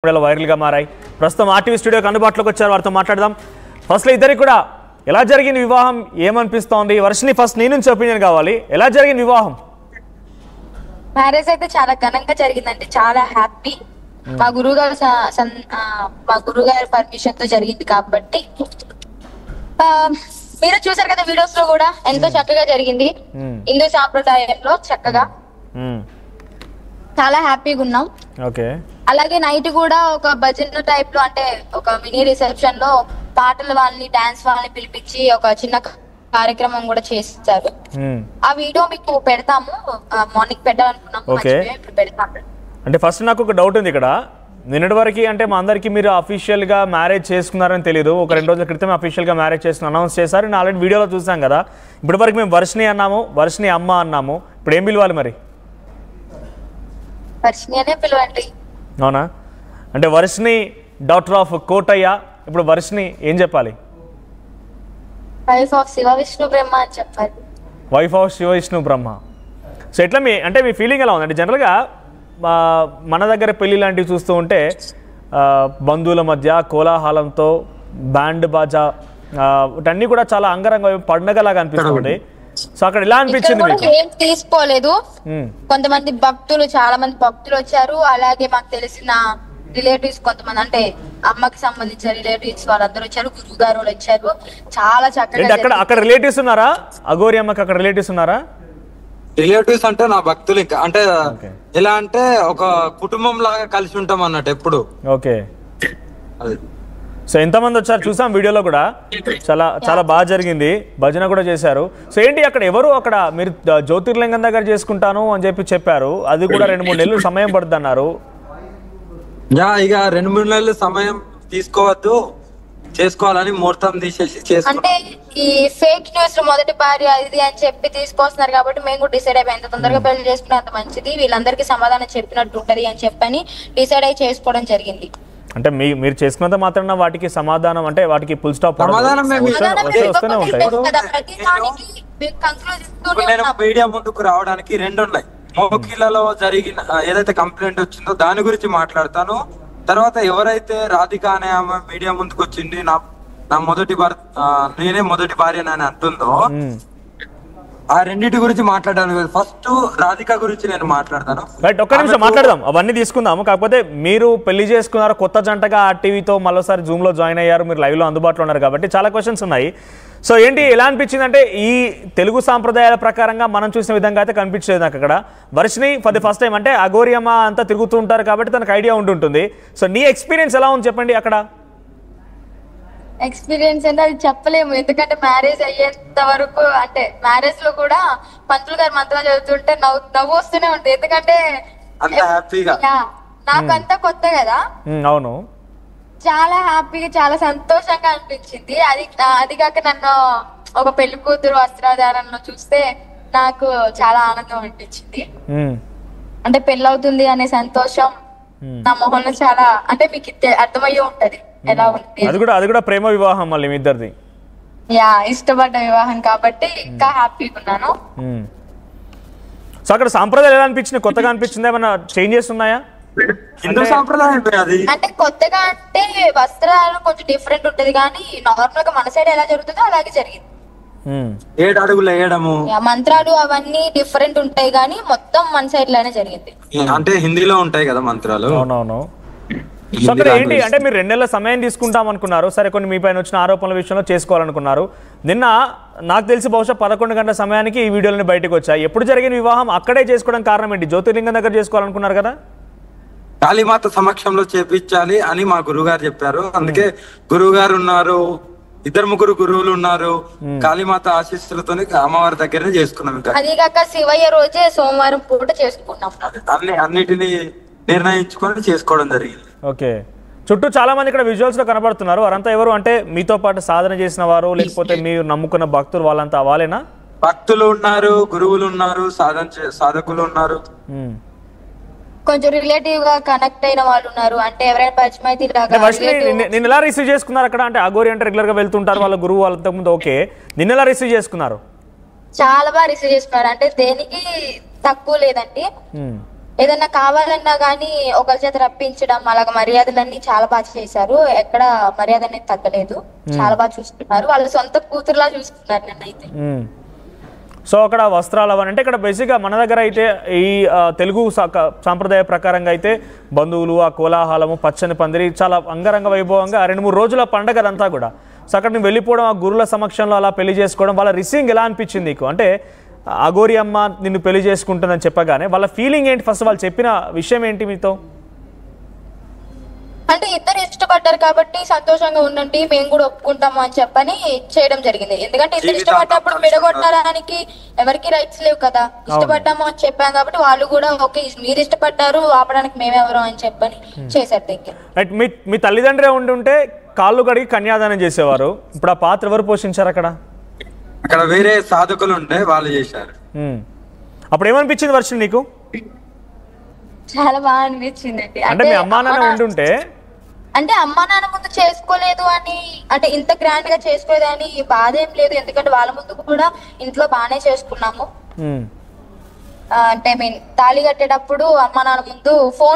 Viral గా మారాయి. ప్రస్తుతం ఆర్టీవీ స్టూడియోకి అందుబాటులోకి వచ్చారు. వారితో మాట్లాడదాం. ఫస్ట్లో ఇద్దరికి కూడా ఎలా జరిగిన వివాహం ఏమనిపిస్తోంది? వర్షిని ఫస్ట్ నీ నుంచి ఒపీనియన్ కావాలి. ఎలా జరిగిన వివాహం? మ్యారేజ్ అయితే చాలా ఘనంగా జరిగిందండి. చాలా హ్యాపీ. మా గురుగారి పర్మిషన్ తో జరిగింది కాబట్టి మీరు చూసారు కదా వీడియోస్ లో కూడా ఎంతో చక్కగా జరిగింది. హిందూ సాంప్రదాయంలో చక్కగా చాలా హ్యాపీగా ఉన్నాం. ఓకే. అలాగే నైట్ కూడా ఒక భజన టైప్ లో అంటే ఒక మినీ రిసెప్షన్ లో పాటలు వాళ్ళని డాన్స్ వాళ్ళని పిలిపించి ఒక చిన్న కార్యక్రమం కూడా చేస్తారు. ఆ వీడియో మీకు పెడతాము. మార్నింగ్ పెట్టాలనుకున్నాము, ఇప్పుడు పెడతాము. అంటే ఫస్ట్ నాకు ఒక డౌట్ ఉంది ఇక్కడ. నిన్నటి వరకు అంటే మా అందరికి మీరు అఫీషియల్ గా మ్యారేజ్ చేసుకున్నారని తెలియదు. ఒక 2 రోజుల క్రితం అఫీషియల్ గా మ్యారేజ్ చేసుకుని అనౌన్స్ చేశారు. నేను ఆల్రెడీ వీడియోలో చూసాం కదా. ఇప్పటి వరకు మేము వర్షిని అన్నాము, వర్షిని అమ్మ అన్నాము. ఇప్పుడు ఏం పిలవాలి మరి? వర్షిని అనే పిలవండి. అవునా? అంటే వర్షిని డాక్టర్ ఆఫ్ కోటయ్య. ఇప్పుడు వర్షిని ఏం చెప్పాలి? వైఫ్ ఆఫ్ శివ విష్ణు బ్రహ్మ అని చెప్పాలి. Wife of Shiva Vishnu Brahma. So ఎట్లా మీ ఫీలింగ్ ఎలా ఉంది? అంటే జనరల్గా మన దగ్గర పెళ్లి లాంటివి చూస్తూ ఉంటే బంధువుల మధ్య కోలాహలంతో బ్యాండ్ బాజా అన్నీ కూడా చాలా అంగరంగ పండగలాగా అనిపిస్తుంది. సో అక్కడ ఎలా అనిపించింది? ఏం తీసుకోలేదు. కొంతమంది భక్తులు, చాలా మంది భక్తులు వచ్చారు. అలాగే మాకు తెలిసిన రిలేటివ్స్ కొంతమంది, అంటే అమ్మకి సంబంధించిన రిలేటివ్స్ వాళ్ళందరూ వచ్చారు. గురువు గారు వచ్చారు. చాలా చక్కగా. అక్కడ రిలేటివ్స్ ఉన్నారా? అఘోరి అమ్మకి అక్కడ రిలేటివ్స్ ఉన్నారా? రిలేటివ్స్ అంటే నా భక్తులు. ఇంకా అంటే ఎలా అంటే ఒక కుటుంబం లాగా కలిసి ఉంటాం అన్నట్టు ఎప్పుడు. ఓకే. సో ఎంతమంది వచ్చారు చూసాం వీడియోలో కూడా. చాలా చాలా బాగా జరిగింది. భజన కూడా చేశారు. సో ఏంటి అక్కడ ఎవరు అక్కడ మీరు జ్యోతిర్లింగం దగ్గర చేసుకుంటాను అని చెప్పారు. అది కూడా 2-3 నెలలు సమయం పడుతుంది అన్నారు. ఇక 2-3 నెలలు సమయం తీసుకోవద్దు, చేసుకోవాలని ముహూర్తం తీసేసి అంటే ఈ ఫేక్ న్యూస్ మొదటి భార్య ఇది అని చెప్పి తీసుకొస్తున్నారు కాబట్టి మేము కూడా డిసైడ్ అయిపోయి ఎంత తొందరగా పెళ్లి చేసుకునే అంత మంచిది, వీళ్ళందరికీ సమాధానం చెప్పినట్టు ఉంటది అని చెప్పని డిసైడ్ అయి చేసుకోవడం జరిగింది. అంటే మీరు చేసుకున్నంత మాత్రం వాటికి సమాధానం అంటే వాటికి ఫుల్ స్టాప్ వస్తూనే ఉంటాయి. నేను మీడియా ముందుకు రావడానికి 2 ఉన్నాయి. మోకిలలో జరిగిన ఏదైతే కంప్లైంట్ వచ్చిందో దాని గురించి మాట్లాడతాను. తర్వాత ఎవరైతే రాధిక అనే ఆమె మీడియా ముందుకు వచ్చింది, నా మొదటి నేనే మొదటి భార్య అని అంటుందో ఆ రెండింటి గురించి మాట్లాడాను. ఫస్ట్ రాధిక గురించి నేను మాట్లాడతాను. రైట్, ఒక్క నిమిషం మాట్లాడదాం. అవన్నీ తీసుకుందాము. కాకపోతే మీరు పెళ్లి చేసుకున్నారు, కొత్త జంటగా టీవీతో మరోసారి జూమ్ లో జాయిన్ అయ్యారు, మీరు లైవ్ లో అందుబాటులో ఉన్నారు కాబట్టి చాలా క్వశ్చన్స్ ఉన్నాయి. సో ఏంటి ఎలా అనిపించింది? అంటే ఈ తెలుగు సాంప్రదాయాల ప్రకారంగా మనం చూసిన విధంగా అయితే కనిపించలేదు నాకు అక్కడ. Varshini for the first time అంటే అఘోరి అమ్మ అంతా తిరుగుతూ ఉంటారు కాబట్టి తనకు ఐడియా ఉంటుంటుంది. సో నీ ఎక్స్పీరియన్స్ ఎలా ఉంది చెప్పండి అక్కడ? ఎక్స్పీరియన్స్ అంటే అది చెప్పలేము. ఎందుకంటే మ్యారేజ్ అయ్యేంత వరకు అంటే మ్యారేజ్ లో కూడా పంతులు గారు మంత్రాలు చదువుతుంటే నవ్వు వస్తూనే ఉంటుంది. ఎందుకంటే నాకంతా కొత్త కదా. అవును, చాలా హ్యాపీగా చాలా సంతోషంగా అనిపించింది. అది కాక నన్ను ఒక పెళ్లి కూతురు వస్త్రాధారణలో చూస్తే నాకు చాలా ఆనందం అనిపించింది. అంటే పెళ్లి అవుతుంది అనే సంతోషం నా మొహంలో చాలా, అంటే మీకు అర్థమయ్యే ఉంటది ఎలా ఉంది. అది కూడా ప్రేమ వివాహం మళ్ళీ మీ ఇద్దరిది. ఇష్టపడ్డ వివాహం కాబట్టి ఇంకా హ్యాపీగా ఉన్నాను. సో అక్కడ సాంప్రదాయాలు ఎలా అనిపించింది? కొత్తగా అనిపించింది? ఏమన్నా చేంజెస్ ఉన్నాయా? హిందూ సాంప్రదాయం అంటే కొత్తగా అంటే వస్త్రాలు కొంచెం డిఫరెంట్ ఉంటది, కానీ నార్మల్ గా మన సైడ్ ఎలా జరుగుతుందో అలాగే జరిగింది. 7 అడుగులు వేయడము, మంత్రాలు అవన్నీ డిఫరెంట్ ఉంటాయి, కానీ మొత్తం మన సైడ్ లోనే జరిగింది. అంటే హిందీలో ఉంటాయి కదా మంత్రాలు. అవునవును. సో అక్కడ ఏంటి అంటే మీరు 2 నెలల సమయం తీసుకుంటాం అనుకున్నారు. సరే, కొన్ని మీ పైన వచ్చిన ఆరోపణల విషయంలో చేసుకోవాలనుకున్నారు. నిన్న నాకు తెలిసి బహుశా 11 గంటల సమయానికి ఈ వీడియోలని బయటకు వచ్చాయి. ఎప్పుడు జరిగిన వివాహం అక్కడే చేసుకోవడం కారణం ఏంటి? జ్యోతిర్లింగం దగ్గర చేసుకోవాలనుకున్నారు కదా. కాళీమాత సమక్షంలో చేపించాలి అని మా గురువు గారు చెప్పారు. అందుకే గురువు గారు ఉన్నారు, 2-3 గురువులు ఉన్నారు. కాళీమాత ఆశీస్సులతో అమ్మవారి దగ్గరనే చేసుకున్నాం. ఇంకా అది కాక శివయ్య రోజే సోమవారం పూట చేసుకున్నాం. అన్నిటిని నిర్ణయించుకొని చేసుకోవడం జరిగింది. ఓకే. చుట్టూ చాలా మంది ఇక్కడ విజువల్స్ లో కనబడుతున్నారు. వారంతా ఎవరు? అంటే మీతో పాటు సాధన చేసిన వారు, లేకపోతే మీరు నమ్ముకున్న భక్తులు, వాళ్ళంతా వాళ్ళేనా? భక్తులు ఉన్నారు, గురువులు ఉన్నారు, సాధకులు ఉన్నారు, కొంచెం రిలేటివ్ గా కనెక్ట్ అయిన వాళ్ళు ఉన్నారు. అంటే ఎవరైనా పరిచయం అయితే నిన్న ఎలా రిసీవ్ చేసుకున్నారు అక్కడ? అంటే అఘోరి అంటే రెగ్యులర్ గా వెళ్తుంటారు వాళ్ళ గురువు వాళ్ళంతకు ముందు. ఓకే, నిన్న ఎలా రిసీవ్ చేసుకున్నారు? చాలా బాగా రిసీవ్ చేసుకున్నారు. అంటే దేనికి తక్కువ లేదండి. ఏదన్నా కావాలన్నా గానీ ఒకరి చేత రప్పించడం అలాగ మర్యాదలన్నీ చాలా బాగా చేశారు. ఎక్కడ మర్యాద అనేది తగ్గలేదు. చాలా బాగా చూసుకున్నారు. వాళ్ళ సొంత కూతురులా చూసుకున్నారు నన్నైతే. సో అక్కడ వస్త్రాలు అవన్నీ అంటే ఇక్కడ బేసిక్గా మన దగ్గర అయితే ఈ తెలుగు సాంప్రదాయ ప్రకారంగా అయితే బంధువులు ఆ కోలాహలము పచ్చని పందిరి చాలా అంగరంగ వైభవంగా 2-3 రోజుల పండగ అదంతా కూడా. సో అక్కడ నువ్వు వెళ్ళిపోవడం ఆ గురుల సమక్షంలో అలా పెళ్లి చేసుకోవడం వాళ్ళ రిసీవింగ్ ఎలా అనిపించింది నీకు? అంటే అఘోరి అమ్మ నిన్ను పెళ్లి చేసుకుంటుందని చెప్పగానే వాళ్ళ ఫీలింగ్ ఏంటి? ఫస్ట్ వాళ్ళు చెప్పిన విషయం ఏంటి మీతో? అంటే ఇద్దరు ఇష్టపడ్డారు కాబట్టి సంతోషంగా ఉండండి మేము కూడా ఒప్పుకుంటాము అని చెప్పని చేయడం జరిగింది. ఎందుకంటే ఇద్దరు ఇష్టపడ్డప్పుడు విడగొట్టడానికి ఎవరికి రైట్స్ లేవు కదా. ఇష్టపడ్డాము అని చెప్పాం కాబట్టి వాళ్ళు కూడా ఓకే మీరు ఇష్టపడ్డారు ఆపడానికి మేమెవరు అని చెప్పని చేశారు దగ్గర. రైట్. మీ తల్లిదండ్రులే ఉండుంటే కాళ్ళు కడిగి కన్యాదానం చేసేవారు. ఇప్పుడు ఆ పాత్ర ఎవరు పోషించారు అక్కడ? అక్కడ వేరే సాధకులు ఉంటే వాళ్ళు చేశారు. అప్పుడు ఏమనిపించింది వర్షం నీకు? చాలా బాగా అనిపించింది అండి. అంటే మీ అమ్మా నాన్న ఉండుంటే అంటే అమ్మా నాన్న ముందు చేసుకోలేదు అని అంటే ఇంత గ్రాండ్ గా చేసుకోలేదు అని బాధ ఏం లేదు. ఎందుకంటే వాళ్ళ ముందు కూడా ఇంట్లో బాగానే చేసుకున్నాము. అంటే మీన్ తాళి కట్టేటప్పుడు అమ్మా నాన్న ముందు ఫోన్